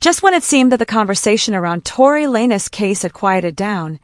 Just when it seemed that the conversation around Tory Lanez case had quieted down,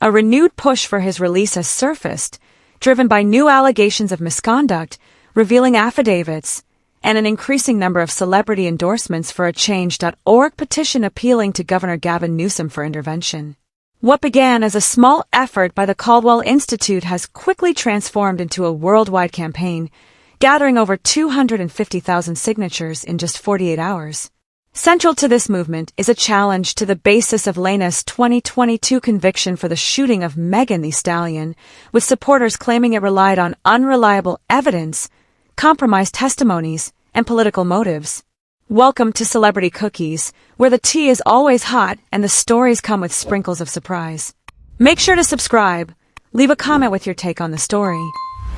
a renewed push for his release has surfaced, driven by new allegations of misconduct, revealing affidavits, and an increasing number of celebrity endorsements for a change.org petition appealing to Governor Gavin Newsom for intervention. What began as a small effort by the Caldwell Institute has quickly transformed into a worldwide campaign, gathering over 250,000 signatures in just 48 hours. Central to this movement is a challenge to the basis of Lanez's 2022 conviction for the shooting of Megan Thee Stallion, with supporters claiming it relied on unreliable evidence, compromised testimonies, and political motives. Welcome to Celebrity Cookies, where the tea is always hot and the stories come with sprinkles of surprise. Make sure to subscribe. Leave a comment with your take on the story.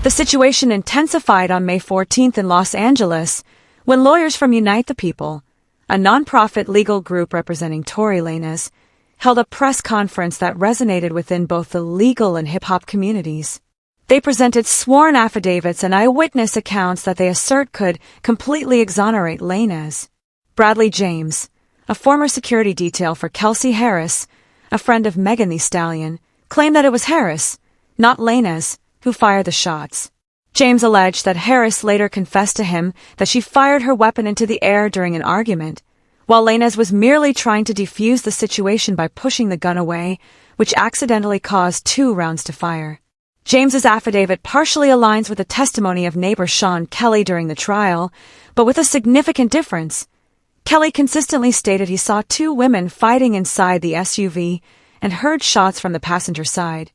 The situation intensified on May 14th in Los Angeles, when lawyers from Unite the People, a nonprofit legal group representing Tory Lanez, held a press conference that resonated within both the legal and hip-hop communities. They presented sworn affidavits and eyewitness accounts that they assert could completely exonerate Lanez. Bradley James, a former security detail for Kelsey Harris, a friend of Megan Thee Stallion, claimed that it was Harris, not Lanez, who fired the shots. James alleged that Harris later confessed to him that she fired her weapon into the air during an argument, while Lanez was merely trying to defuse the situation by pushing the gun away, which accidentally caused 2 rounds to fire. James's affidavit partially aligns with the testimony of neighbor Sean Kelly during the trial, but with a significant difference. Kelly consistently stated he saw 2 women fighting inside the SUV and heard shots from the passenger side.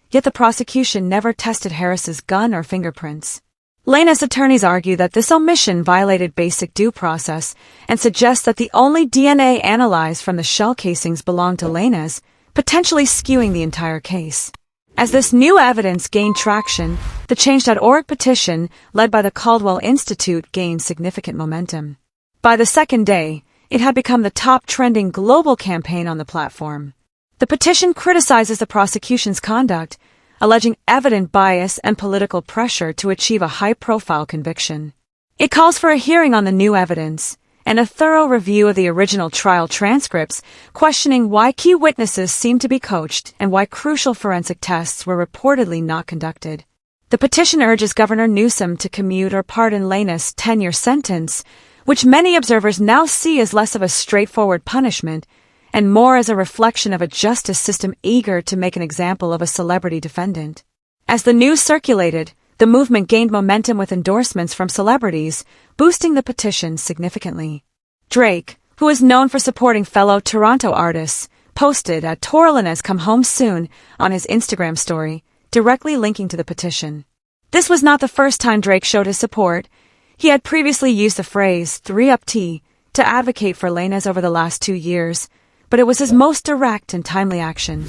Yet the prosecution never tested Harris's gun or fingerprints. Lanez's attorneys argue that this omission violated basic due process and suggest that the only DNA analyzed from the shell casings belonged to Lanez, potentially skewing the entire case. As this new evidence gained traction, the change.org petition, led by the Caldwell Institute, gained significant momentum. By the second day, it had become the top trending global campaign on the platform. The petition criticizes the prosecution's conduct, alleging evident bias and political pressure to achieve a high-profile conviction. It calls for a hearing on the new evidence and a thorough review of the original trial transcripts, questioning why key witnesses seemed to be coached and why crucial forensic tests were reportedly not conducted. The petition urges Governor Newsom to commute or pardon Lanez's 10-year sentence, which many observers now see as less of a straightforward punishment and more as a reflection of a justice system eager to make an example of a celebrity defendant. As the news circulated, the movement gained momentum with endorsements from celebrities, boosting the petition significantly. Drake, who is known for supporting fellow Toronto artists, posted at Tory Lanez come home soon on his Instagram story, directly linking to the petition. This was not the first time Drake showed his support. He had previously used the phrase 3UP to advocate for Lanez over the last 2 years, but it was his most direct and timely action.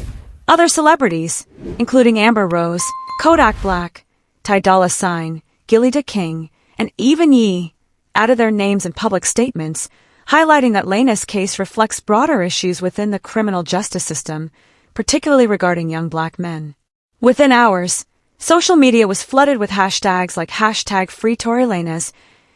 Other celebrities, including Amber Rose, Kodak Black, Tidal, Gilly Da King, and even Ye, added their names in public statements, highlighting that Lanez's case reflects broader issues within the criminal justice system, particularly regarding young black men. Within hours, social media was flooded with hashtags like hashtag Free Tory Lanez,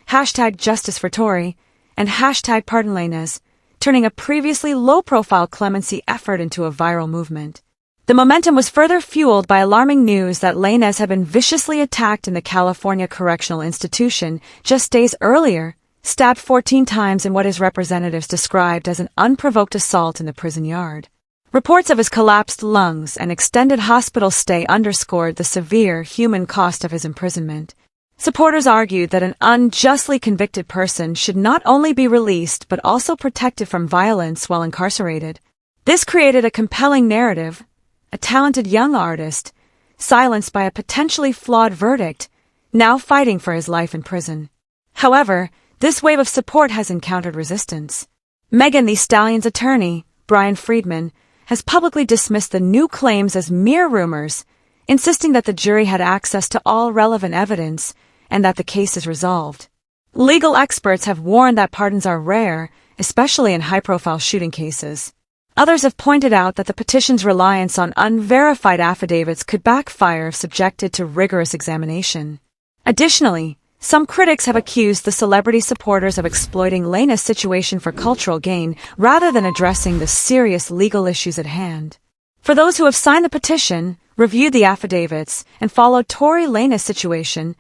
hashtag Justice for Tory, and hashtag Pardon Lanez, turning a previously low-profile clemency effort into a viral movement. The momentum was further fueled by alarming news that Lanez had been viciously attacked in the California Correctional Institution just days earlier, stabbed 14 times in what his representatives described as an unprovoked assault in the prison yard. Reports of his collapsed lungs and extended hospital stay underscored the severe human cost of his imprisonment. Supporters argued that an unjustly convicted person should not only be released but also protected from violence while incarcerated. This created a compelling narrative: a talented young artist, silenced by a potentially flawed verdict, now fighting for his life in prison. However, this wave of support has encountered resistance. Megan Thee Stallion's attorney, Brian Friedman, has publicly dismissed the new claims as mere rumors, insisting that the jury had access to all relevant evidence and that the case is resolved. Legal experts have warned that pardons are rare, especially in high-profile shooting cases. Others have pointed out that the petition's reliance on unverified affidavits could backfire if subjected to rigorous examination. Additionally, Some critics have accused the celebrity supporters of exploiting Lanez's situation for cultural gain rather than addressing the serious legal issues at hand. For those who have signed the petition, reviewed the affidavits, and followed Tory Lanez's situation,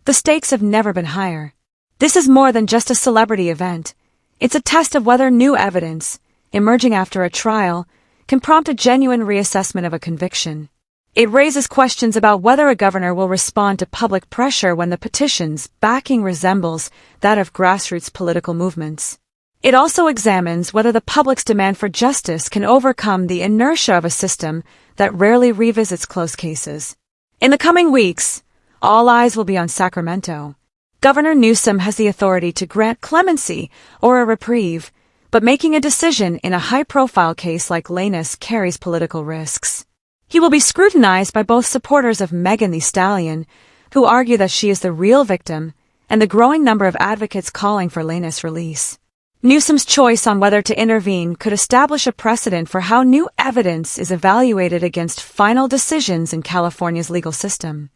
the stakes have never been higher. This is more than just a celebrity event. It's a test of whether new evidence, emerging after a trial, can prompt a genuine reassessment of a conviction. It raises questions about whether a governor will respond to public pressure when the petition's backing resembles that of grassroots political movements. It also examines whether the public's demand for justice can overcome the inertia of a system that rarely revisits close cases. In the coming weeks, all eyes will be on Sacramento. Governor Newsom has the authority to grant clemency or a reprieve, but making a decision in a high-profile case like Lanez carries political risks. He will be scrutinized by both supporters of Megan Thee Stallion, who argue that she is the real victim, and the growing number of advocates calling for Lanez's release. Newsom's choice on whether to intervene could establish a precedent for how new evidence is evaluated against final decisions in California's legal system.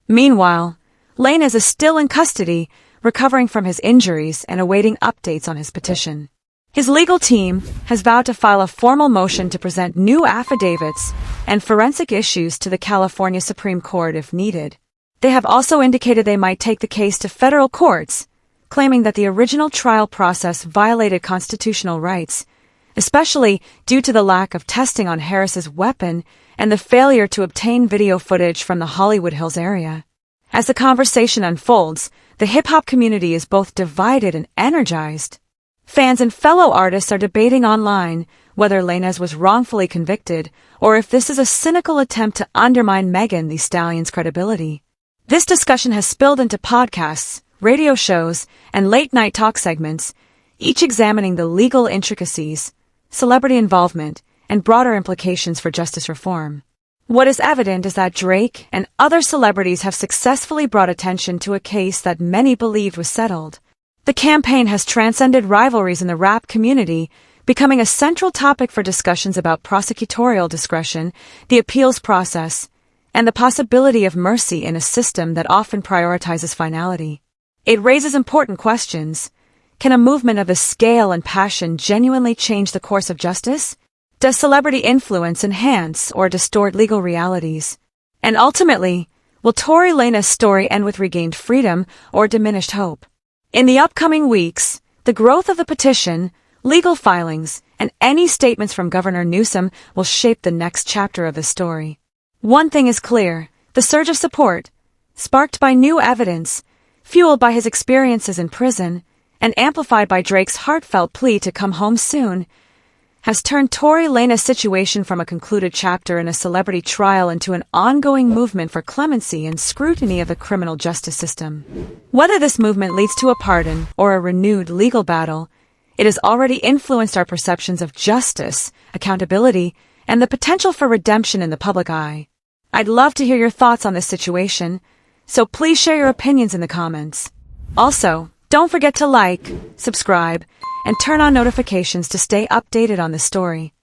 Meanwhile, Lanez is still in custody, recovering from his injuries and awaiting updates on his petition. His legal team has vowed to file a formal motion to present new affidavits and forensic issues to the California Supreme Court if needed. They have also indicated they might take the case to federal courts, claiming that the original trial process violated constitutional rights, especially due to the lack of testing on Harris's weapon and the failure to obtain video footage from the Hollywood Hills area. As the conversation unfolds, the hip-hop community is both divided and energized. Fans and fellow artists are debating online whether Lanez was wrongfully convicted or if this is a cynical attempt to undermine Megan Thee Stallion's credibility. This discussion has spilled into podcasts, radio shows, and late-night talk segments, each examining the legal intricacies, celebrity involvement, and broader implications for justice reform. What is evident is that Drake and other celebrities have successfully brought attention to a case that many believed was settled. The campaign has transcended rivalries in the rap community, becoming a central topic for discussions about prosecutorial discretion, the appeals process, and the possibility of mercy in a system that often prioritizes finality. It raises important questions. Can a movement of this scale and passion genuinely change the course of justice? Does celebrity influence enhance or distort legal realities? And ultimately, will Tory Lanez's story end with regained freedom or diminished hope? In the upcoming weeks, the growth of the petition, legal filings, and any statements from Governor Newsom will shape the next chapter of the story. One thing is clear: the surge of support, sparked by new evidence, fueled by his experiences in prison, and amplified by Drake's heartfelt plea to come home soon, has turned Tory Lanez's situation from a concluded chapter in a celebrity trial into an ongoing movement for clemency and scrutiny of the criminal justice system. Whether this movement leads to a pardon or a renewed legal battle, it has already influenced our perceptions of justice, accountability, and the potential for redemption in the public eye. I'd love to hear your thoughts on this situation, so please share your opinions in the comments. Also, don't forget to like, subscribe, and turn on notifications to stay updated on this story.